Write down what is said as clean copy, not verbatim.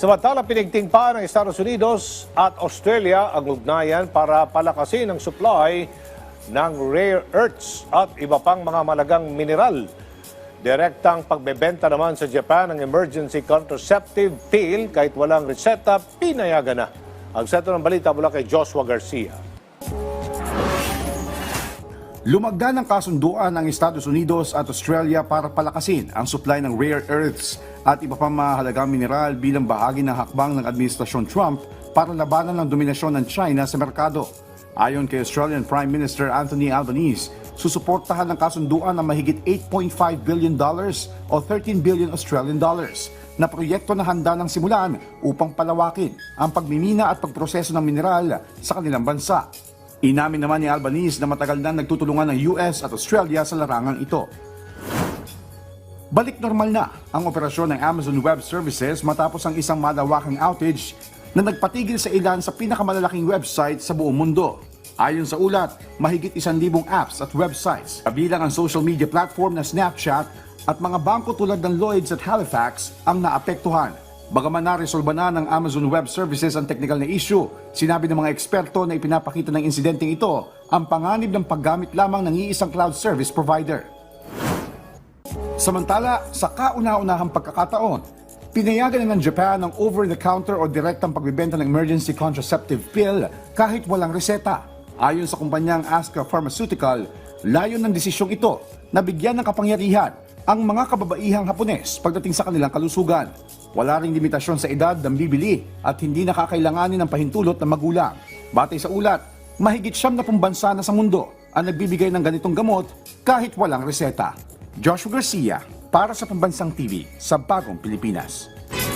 Samantala, pinigting pa ng Estados Unidos at Australia ang ugnayan para palakasin ang supply ng rare earths at iba pang mga malagang mineral. Direktang pagbebenta naman sa Japan ng emergency contraceptive pill kahit walang reseta, pinayagan na. Ang seto ng balita mula kay Joshua Garcia. Lumagda ng kasunduan ng Estados Unidos at Australia para palakasin ang supply ng rare earths at iba pang mahalagang mineral bilang bahagi ng hakbang ng Administrasyon Trump para labanan ang dominasyon ng China sa merkado. Ayon kay Australian Prime Minister Anthony Albanese, susuportahan ng kasunduan ng mahigit $8.5 billion o 13 billion Australian dollars na proyekto na handa ng simulan upang palawakin ang pagmimina at pagproseso ng mineral sa kanilang bansa. Inamin naman ni Albanese na matagal na nagtutulungan ng US at Australia sa larangang ito. Balik normal na ang operasyon ng Amazon Web Services matapos ang isang malawakang outage na nagpatigil sa ilan sa pinakamalalaking website sa buong mundo. Ayon sa ulat, mahigit 1,000 apps at websites, kabilang ang social media platform na Snapchat at mga bangko tulad ng Lloyds at Halifax ang naapektuhan. Bagaman naresolba na ng Amazon Web Services ang technical na issue, sinabi ng mga eksperto na ipinapakita ng insidenteng ito ang panganib ng paggamit lamang ng iisang cloud service provider. Samantala, sa kauna-unahang pagkakataon, pinayagan na ng Japan ang over-the-counter o direktang pagbibenta ng emergency contraceptive pill kahit walang reseta. Ayon sa kumpanyang Aska Pharmaceutical, layon ng desisyong ito na bigyan ng kapangyarihan ang mga kababaihang Hapones pagdating sa kanilang kalusugan. Wala ring limitasyon sa edad ng bibili at hindi nakakailanganin ng pahintulot ng magulang. Batay sa ulat, mahigit 70 bansa na sa mundo ang nagbibigay ng ganitong gamot kahit walang reseta. Joshua Garcia para sa Pambansang TV sa Bagong Pilipinas.